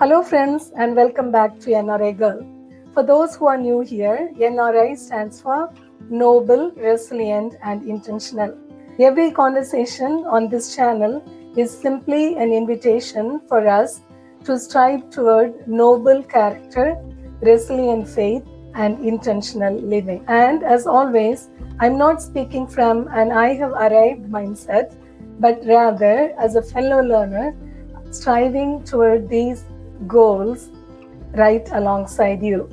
Hello, friends, and welcome back to NRI Girl. For those who are new here, NRI stands for Noble, Resilient, and Intentional. Every conversation on this channel is simply an invitation for us to strive toward noble character, resilient faith, and intentional living. And as always, I'm not speaking from an I have arrived mindset, but rather as a fellow learner striving toward these goals right alongside you.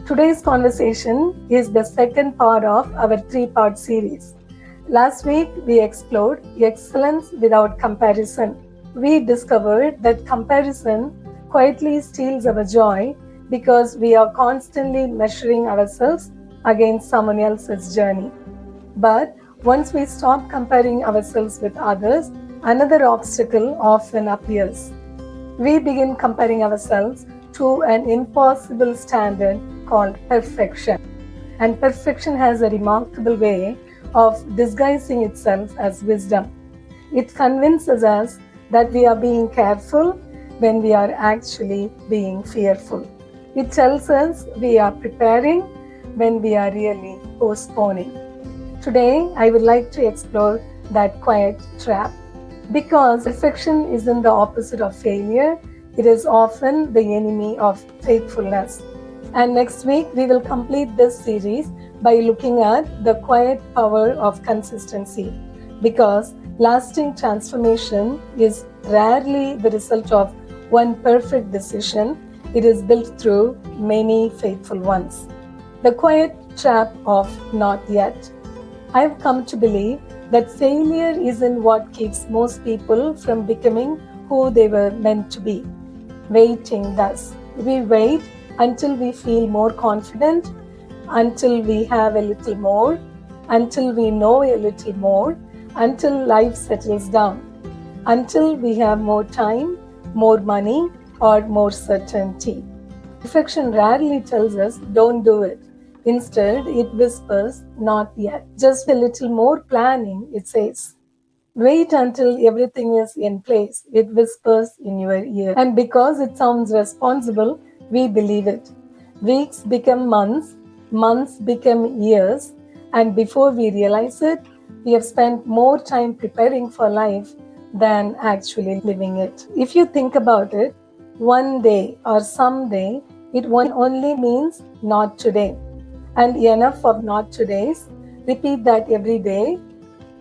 Today's conversation is the second part of our three-part series. Last week, we explored excellence without comparison. We discovered that comparison quietly steals our joy because we are constantly measuring ourselves against someone else's journey. But once we stop comparing ourselves with others, another obstacle often appears. We begin comparing ourselves to an impossible standard called perfection. And perfection has a remarkable way of disguising itself as wisdom. It convinces us that we are being careful when we are actually being fearful. It tells us we are preparing when we are really postponing. Today, I would like to explore that quiet trap. Because perfection isn't the opposite of failure, it is often the enemy of faithfulness. And next week, we will complete this series by looking at the quiet power of consistency. Because lasting transformation is rarely the result of one perfect decision, it is built through many faithful ones. The quiet trap of not yet. I've come to believe that failure isn't what keeps most people from becoming who they were meant to be. Waiting does. We wait until we feel more confident, until we have a little more, until we know a little more, until life settles down, until we have more time, more money, or more certainty. Perfection rarely tells us, don't do it. Instead, it whispers, not yet. Just a little more planning, it says. Wait until everything is in place, it whispers in your ear. And because it sounds responsible, we believe it. Weeks become months, months become years, and before we realize it, we have spent more time preparing for life than actually living it. If you think about it, one day or someday, it only means not today. And enough of not todays. Repeat that every day,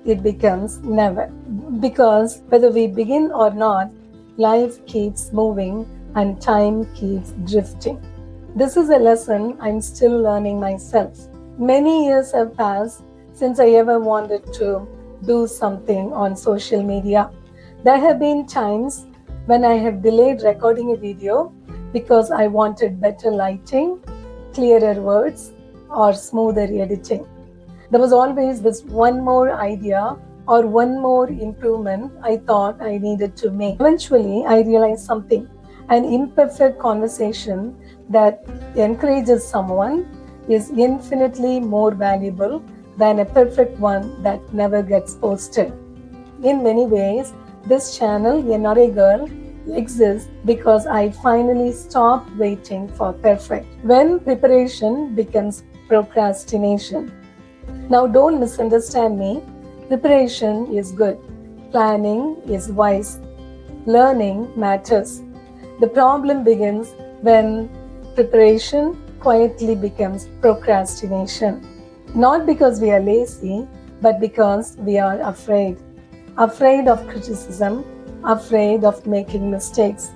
it becomes never. Because whether we begin or not, life keeps moving and time keeps drifting. This is a lesson I'm still learning myself. Many years have passed since I ever wanted to do something on social media. There have been times when I have delayed recording a video because I wanted better lighting, clearer words, or smoother editing. There was always this one more idea or one more improvement I thought I needed to make. Eventually, I realized something. An imperfect conversation that encourages someone is infinitely more valuable than a perfect one that never gets posted. In many ways, this channel, NRI Girl, exists because I finally stopped waiting for perfect. When preparation becomes procrastination. Now, don't misunderstand me. Preparation is good. Planning is wise. Learning matters. The problem begins when preparation quietly becomes procrastination. Not because we are lazy, but because we are afraid. Afraid of criticism, afraid of making mistakes,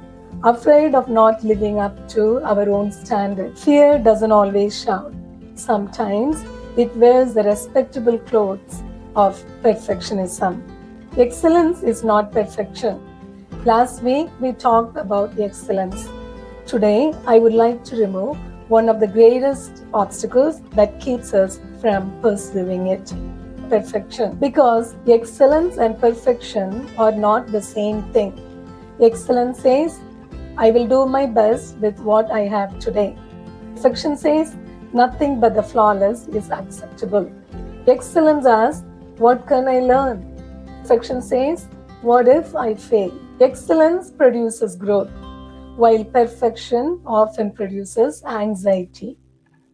afraid of not living up to our own standard. Fear doesn't always shout. Sometimes it wears the respectable clothes of perfectionism. Excellence is not perfection. Last week we talked about excellence. Today I would like to remove one of the greatest obstacles that keeps us from pursuing it. Perfection. Because excellence and perfection are not the same thing. Excellence says, I will do my best with what I have today. Perfection says, nothing but the flawless is acceptable. Excellence asks, What can I learn? Section says, what if I fail? Excellence produces growth, while perfection often produces anxiety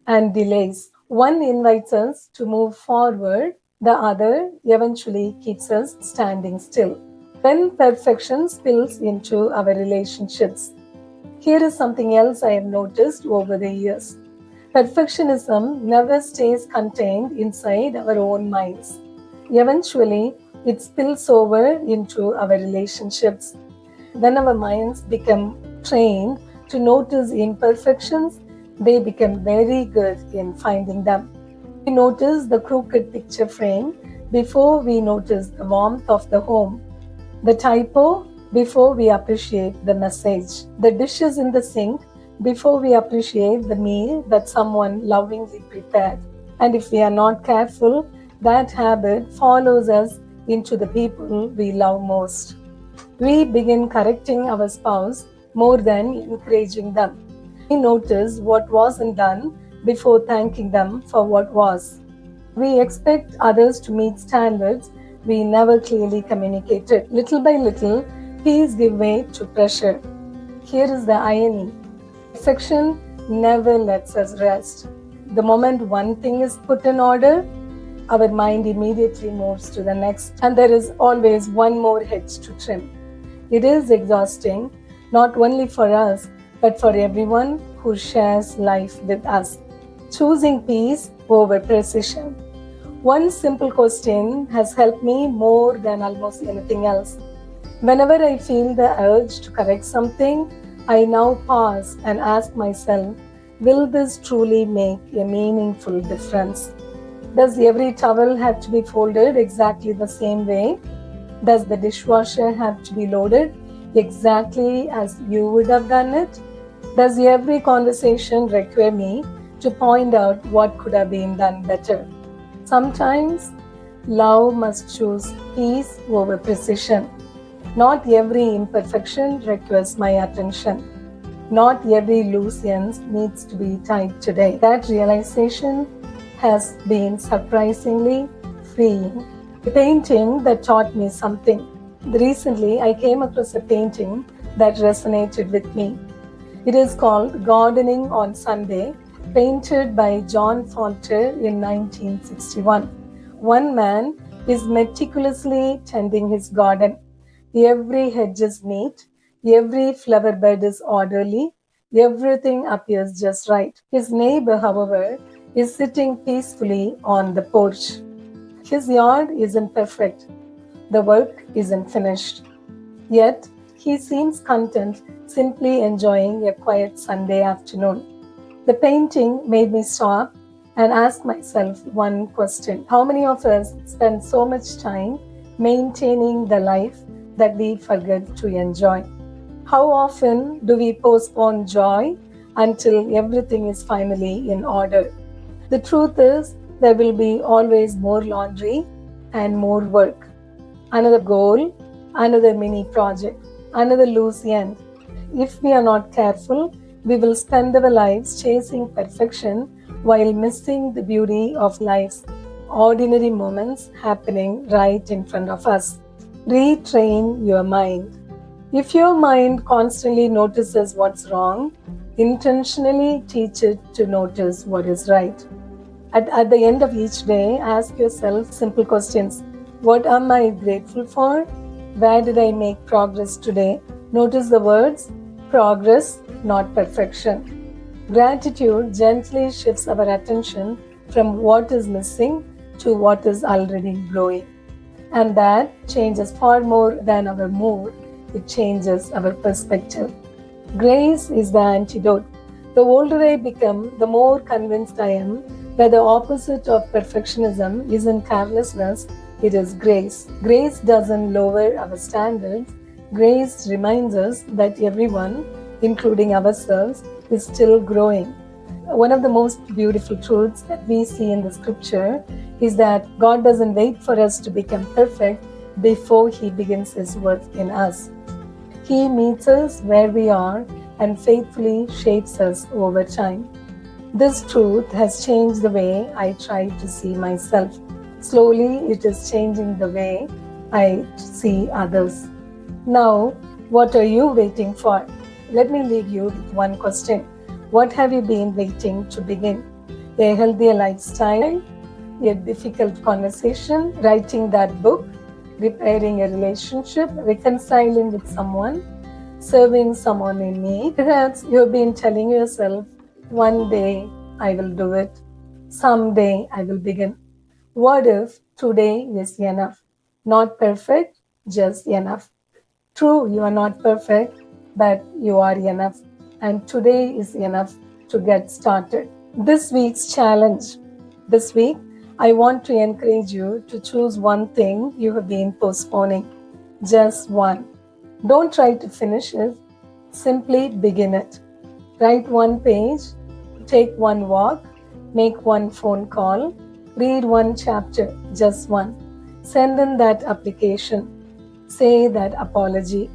and delays. One invites us to move forward, the other eventually keeps us standing still. When perfection spills into our relationships, here is something else I have noticed over the years. Perfectionism never stays contained inside our own minds. Eventually, it spills over into our relationships. When our minds become trained to notice imperfections, they become very good in finding them. We notice the crooked picture frame before we notice the warmth of the home, the typo before we appreciate the message, the dishes in the sink before we appreciate the meal that someone lovingly prepared. And if we are not careful, that habit follows us into the people we love most. We begin correcting our spouse more than encouraging them. We notice what wasn't done before thanking them for what was. We expect others to meet standards we never clearly communicated. Little by little, peace gives way to pressure. Here is the irony. Perfection never lets us rest. The moment one thing is put in order, our mind immediately moves to the next, and there is always one more hedge to trim. It is exhausting, not only for us, but for everyone who shares life with us. Choosing peace over precision. One simple question has helped me more than almost anything else. Whenever I feel the urge to correct something, I now pause and ask myself, will this truly make a meaningful difference? Does every towel have to be folded exactly the same way? Does the dishwasher have to be loaded exactly as you would have done it? Does every conversation require me to point out what could have been done better? Sometimes, love must choose peace over precision. Not every imperfection requires my attention. Not every loose end needs to be tied today. That realization has been surprisingly freeing. A painting that taught me something. Recently, I came across a painting that resonated with me. It is called Gardening on Sunday, painted by John Fonter in 1961. One man is meticulously tending his garden. Every hedge is neat, every flower bed is orderly, everything appears just right. His neighbor, however, is sitting peacefully on the porch. His yard isn't perfect, the work isn't finished. Yet, he seems content, simply enjoying a quiet Sunday afternoon. The painting made me stop and ask myself one question. How many of us spend so much time maintaining the life that we forget to enjoy? How often do we postpone joy until everything is finally in order? The truth is, there will be always more laundry and more work. Another goal, another mini project, another loose end. If we are not careful, we will spend our lives chasing perfection while missing the beauty of life's ordinary moments happening right in front of us. Retrain your mind. If your mind constantly notices what's wrong, intentionally teach it to notice what is right. At the end of each day, ask yourself simple questions. What am I grateful for? Where did I make progress today? Notice the words progress, not perfection. Gratitude gently shifts our attention from what is missing to what is already growing. And that changes far more than our mood, it changes our perspective. Grace is the antidote. The older I become, the more convinced I am that the opposite of perfectionism isn't carelessness, it is grace. Grace doesn't lower our standards. Grace reminds us that everyone, including ourselves, is still growing. One of the most beautiful truths that we see in the scripture is that God doesn't wait for us to become perfect before He begins His work in us. He meets us where we are and faithfully shapes us over time. This truth has changed the way I try to see myself. Slowly, it is changing the way I see others. Now, what are you waiting for? Let me leave you with one question. What have you been waiting to begin? A healthier lifestyle, a difficult conversation, writing that book, repairing a relationship, reconciling with someone, serving someone in need. Perhaps you've been telling yourself, one day I will do it, someday I will begin. What if today is enough? Not perfect, just enough. True, you are not perfect, but you are enough. And today is enough to get started. This week's challenge. This week, I want to encourage you to choose one thing you have been postponing. Just one. Don't try to finish it, simply begin it. Write one page, take one walk, make one phone call, read one chapter, just one. Send in that application, say that apology,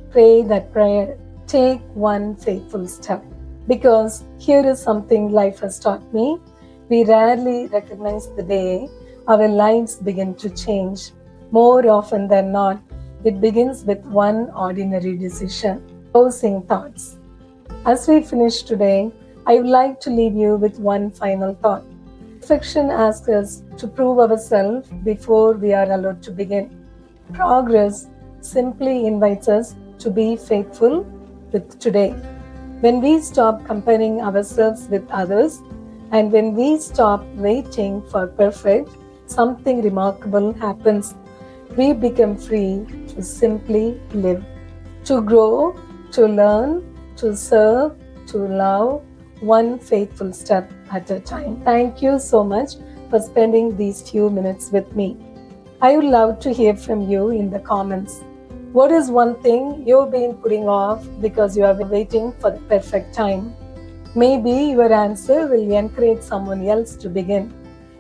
pray that prayer, take one faithful step. Because here is something life has taught me. We rarely recognize the day our lives begin to change. More often than not, it begins with one ordinary decision. Closing thoughts. As we finish today, I would like to leave you with one final thought. Perfection asks us to prove ourselves before we are allowed to begin. Progress simply invites us to be faithful with today. When we stop comparing ourselves with others and when we stop waiting for perfect, something remarkable happens. We become free to simply live, to grow, to learn, to serve, to love, one faithful step at a time. Thank you so much for spending these few minutes with me. I would love to hear from you in the comments. What is one thing you've been putting off because you are waiting for the perfect time? Maybe your answer will encourage someone else to begin.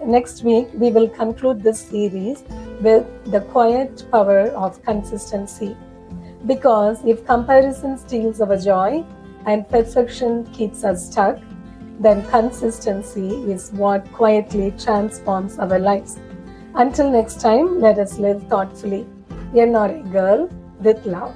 Next week, we will conclude this series with the quiet power of consistency. Because if comparison steals our joy and perfection keeps us stuck, then consistency is what quietly transforms our lives. Until next time, let us live thoughtfully. NRA Girl with love.